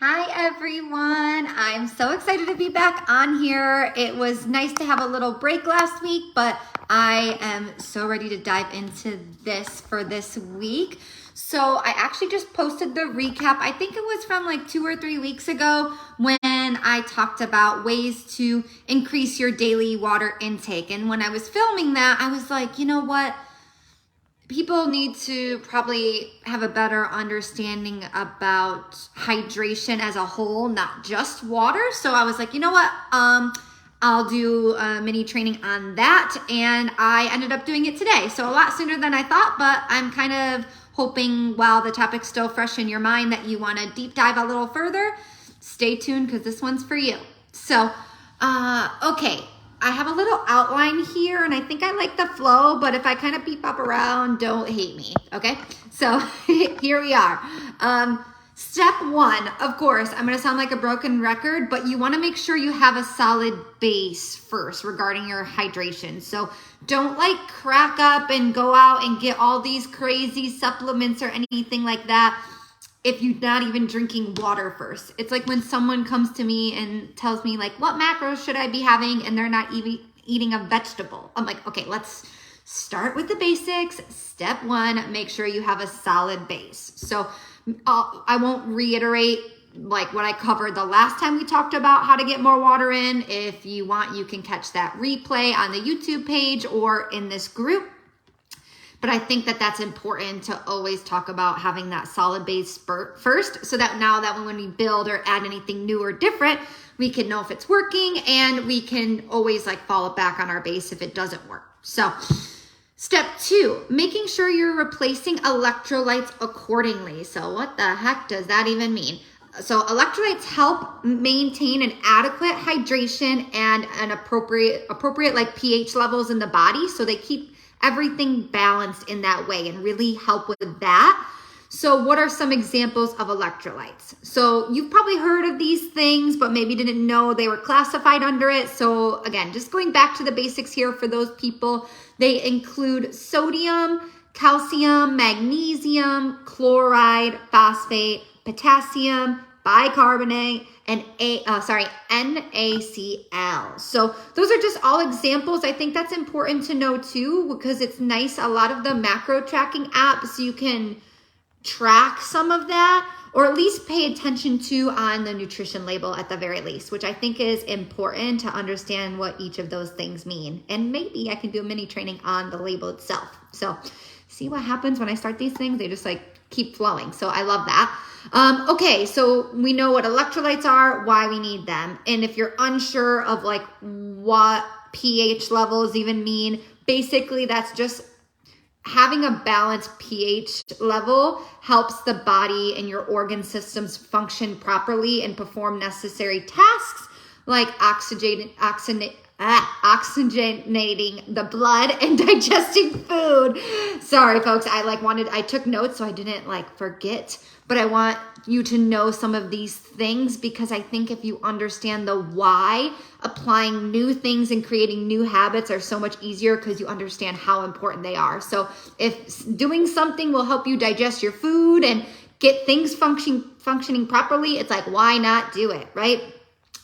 Hi everyone, I'm so excited to be back on here. It was nice to have a little break last week, but I am so ready to dive into this for this week. So I actually just posted the recap. I think it was from like 2 or 3 weeks ago when I talked about ways to increase your daily water intake. And when I was filming that, I was like, you know what? People need to probably have a better understanding about hydration as a whole, not just water. So I was like, you know what? I'll do a mini training on that. And I ended up doing it today. So a lot sooner than I thought, but I'm kind of hoping while the topic's still fresh in your mind that you want to deep dive a little further. Stay tuned because this one's for you. So, okay. I have a little outline here and I think I like the flow, but if I kind of beep up around, don't hate me, okay? So here we are. Step one, of course, I'm gonna sound like a broken record, but you wanna make sure you have a solid base first regarding your hydration. So don't like crack up and go out and get all these crazy supplements or anything like that if you're not even drinking water first. It's like when someone comes to me and tells me like, what macros should I be having? And they're not even eating a vegetable. I'm like, okay, let's start with the basics. Step one, make sure you have a solid base. So I won't reiterate like what I covered the last time we talked about how to get more water in. If you want, you can catch that replay on the YouTube page or in this group. But I think that that's important to always talk about having that solid base first, so that now that when we build or add anything new or different, we can know if it's working and we can always like fall it back on our base if it doesn't work. So step two, making sure you're replacing electrolytes accordingly. So what the heck does that even mean? So electrolytes help maintain an adequate hydration and an appropriate like pH levels in the body. So they keep everything balanced in that way and really help with that. So what are some examples of electrolytes? So you've probably heard of these things, but maybe didn't know they were classified under it. So again, just going back to the basics here for those people, they include sodium, calcium, magnesium, chloride, phosphate, potassium, bicarbonate, and NaCl. So those are just all examples. I think that's important to know too, because it's nice. A lot of the macro tracking apps, you can track some of that, or at least pay attention to on the nutrition label at the very least, which I think is important to understand what each of those things mean. And maybe I can do a mini training on the label itself. So see what happens when I start these things. They just like keep flowing. So I love that. Okay, so we know what electrolytes are, why we need them. And if you're unsure of like what pH levels even mean, basically that's just having a balanced pH level helps the body and your organ systems function properly and perform necessary tasks like oxygenating the blood and digesting food. Sorry, folks. I took notes so I didn't like forget, but I want you to know some of these things because I think if you understand the why, applying new things and creating new habits are so much easier because you understand how important they are. So if doing something will help you digest your food and get things functioning properly, it's like, why not do it, right?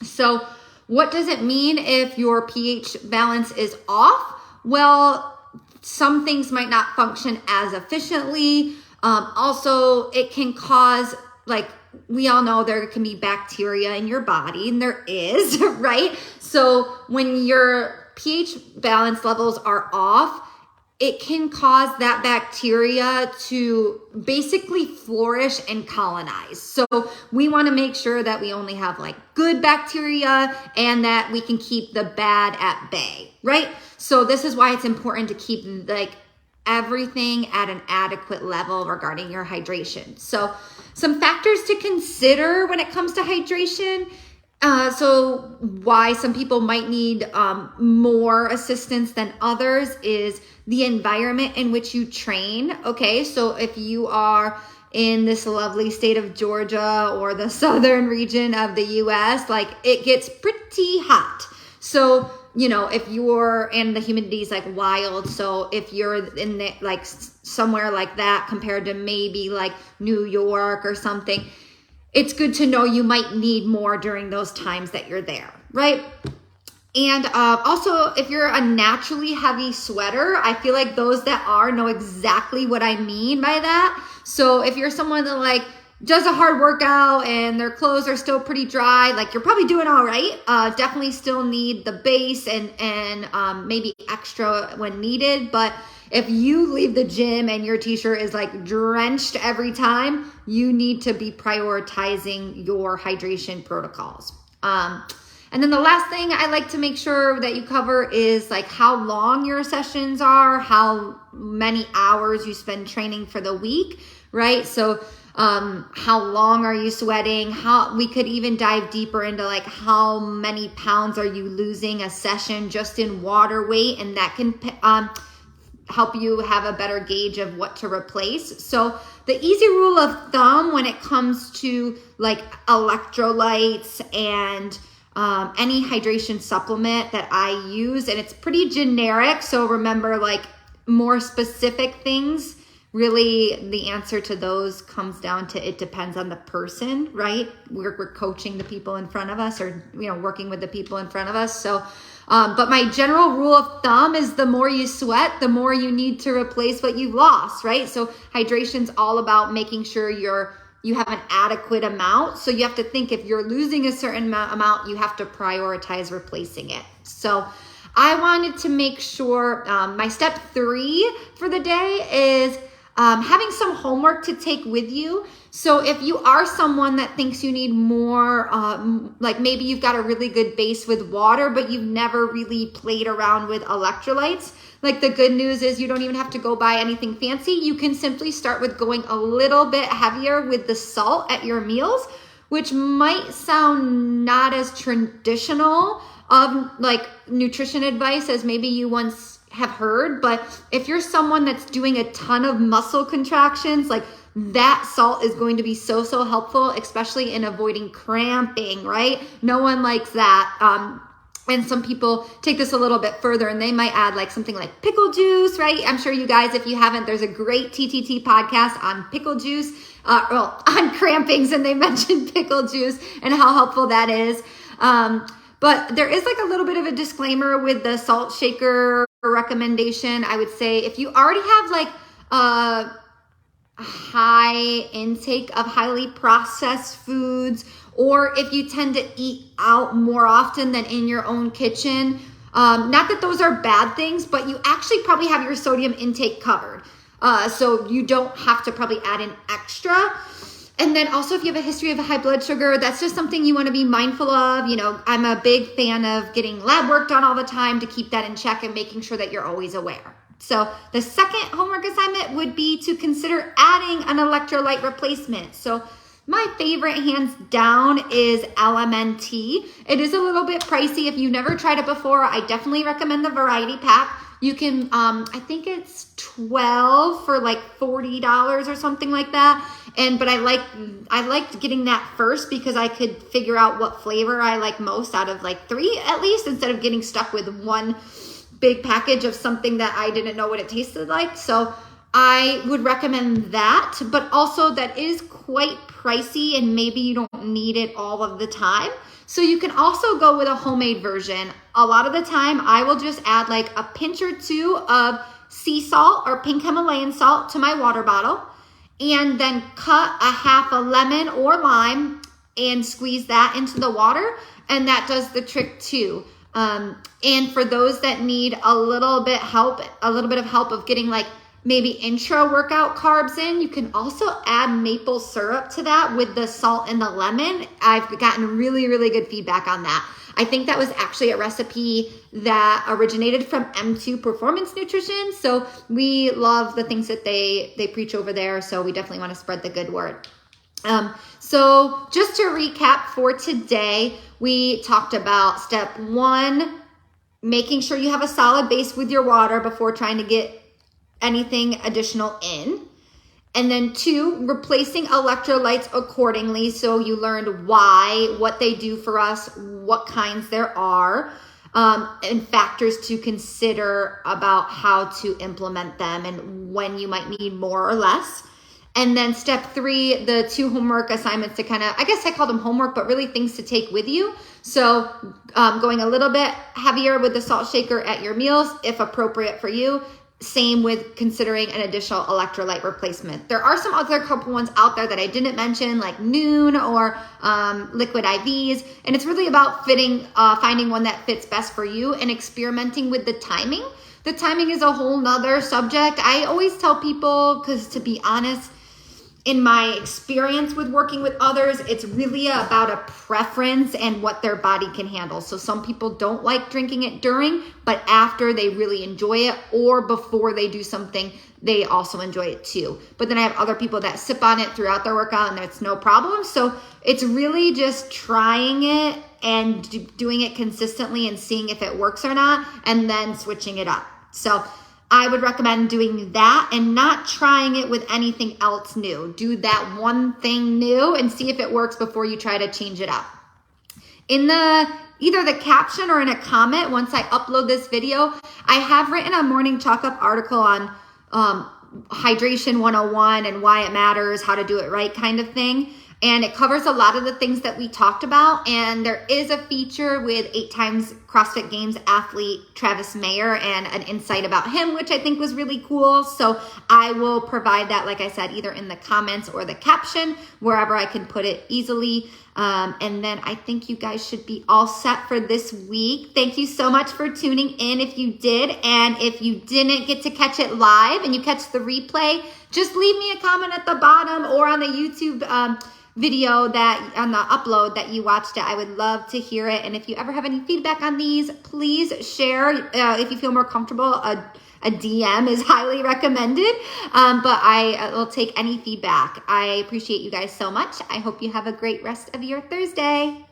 So what does it mean if your pH balance is off? Well, some things might not function as efficiently. Also, it can cause, like, we all know there can be bacteria in your body, and there is, right? So when your pH balance levels are off, it can cause that bacteria to basically flourish and colonize. So we want to make sure that we only have like good bacteria and that we can keep the bad at bay, right? So this is why it's important to keep like everything at an adequate level regarding your hydration. So some factors to consider when it comes to hydration. So why some people might need more assistance than others is the environment in which you train. Okay, so if you are in this lovely state of Georgia or the southern region of the US, like it gets pretty hot. So, you know, if you're in the humidity is like wild. So if you're in the, like somewhere like that compared to maybe like New York or something, it's good to know you might need more during those times that you're there, right? And also, if you're a naturally heavy sweater, I feel like those that are know exactly what I mean by that. So if you're someone that like does a hard workout and their clothes are still pretty dry, like you're probably doing all right. Definitely still need the base and maybe extra when needed. But if you leave the gym and your t-shirt is like drenched every time, you need to be prioritizing your hydration protocols. And then the last thing I like to make sure that you cover is like how long your sessions are, how many hours you spend training for the week, right? So how long are you sweating? We could even dive deeper into like how many pounds are you losing a session just in water weight, and that can help you have a better gauge of what to replace. So the easy rule of thumb when it comes to like electrolytes and any hydration supplement that I use, and it's pretty generic, so remember, like more specific things, really the answer to those comes down to it depends on the person, right? We're coaching the people in front of us, or working with the people in front of us. So but my general rule of thumb is the more you sweat, the more you need to replace what you've lost, right? So hydration's all about making sure you have an adequate amount. So you have to think if you're losing a certain amount, you have to prioritize replacing it. So I wanted to make sure my step 3 for the day is having some homework to take with you. So if you are someone that thinks you need more, like maybe you've got a really good base with water, but you've never really played around with electrolytes, like the good news is you don't even have to go buy anything fancy. You can simply start with going a little bit heavier with the salt at your meals, which might sound not as traditional of like nutrition advice as maybe you once have heard. But if you're someone that's doing a ton of muscle contractions, like that salt is going to be so helpful, especially in avoiding cramping, right? No one likes that. And some people take this a little bit further and they might add like something like pickle juice, right? I'm sure you guys, if you haven't, there's a great TTT podcast on pickle juice, on crampings, and they mentioned pickle juice and how helpful that is. But there is like a little bit of a disclaimer with the salt shaker recommendation. I would say if you already have like a high intake of highly processed foods, or if you tend to eat out more often than in your own kitchen, not that those are bad things, but you actually probably have your sodium intake covered. So you don't have to probably add in extra. And then also if you have a history of high blood sugar, that's just something you want to be mindful of. I'm a big fan of getting lab work done all the time to keep that in check and making sure that you're always aware. So the second homework assignment would be to consider adding an electrolyte replacement. So my favorite, hands down, is LMNT. It is a little bit pricey. If you've never tried it before, I definitely recommend the variety pack. You can, I think it's 12 for like $40 or something like that. But I liked getting that first because I could figure out what flavor I like most out of like 3 at least, instead of getting stuck with one big package of something that I didn't know what it tasted like. So I would recommend that, but also that is quite pricey and maybe you don't need it all of the time. So you can also go with a homemade version. A lot of the time I will just add like a pinch or 2 of sea salt or pink Himalayan salt to my water bottle, and then cut a half a lemon or lime and squeeze that into the water, and that does the trick too. And for those that need a little bit of help of getting like maybe intra-workout carbs in, you can also add maple syrup to that with the salt and the lemon. I've gotten really good feedback on that. I think that was actually a recipe that originated from M2 Performance Nutrition. So we love the things that they preach over there. So we definitely want to spread the good word. So just to recap for today, we talked about step 1, making sure you have a solid base with your water before trying to get anything additional in. And then 2, replacing electrolytes accordingly. So you learned why, what they do for us, what kinds there are, and factors to consider about how to implement them and when you might need more or less. And then step 3, the 2 homework assignments to kind of, I guess I call them homework, but really things to take with you. So going a little bit heavier with the salt shaker at your meals, if appropriate for you. Same with considering an additional electrolyte replacement. There are some other couple ones out there that I didn't mention, like Noon or liquid IVs. And it's really about finding one that fits best for you and experimenting with the timing. The timing is a whole nother subject. I always tell people, because to be honest, in my experience with working with others, it's really about a preference and what their body can handle. So some people don't like drinking it during, but after they really enjoy it, or before they do something, they also enjoy it too. But then I have other people that sip on it throughout their workout and it's no problem. So it's really just trying it and doing it consistently and seeing if it works or not, and then switching it up. So I would recommend doing that and not trying it with anything else new. Do that one thing new and see if it works before you try to change it up. In either the caption or in a comment, once I upload this video, I have written a Morning Chalk Up article on hydration 101 and why it matters, how to do it right kind of thing. And it covers a lot of the things that we talked about. And there is a feature with 8 times CrossFit Games athlete Travis Mayer and an insight about him, which I think was really cool. So I will provide that, like I said, either in the comments or the caption, wherever I can put it easily. And then I think you guys should be all set for this week. Thank you so much for tuning in if you did. And if you didn't get to catch it live and you catch the replay, just leave me a comment at the bottom or on the YouTube video that on the upload that you watched it. I would love to hear it. And if you ever have any feedback on these, please share. If you feel more comfortable, a DM is highly recommended. But I will take any feedback. I appreciate you guys so much. I hope you have a great rest of your Thursday.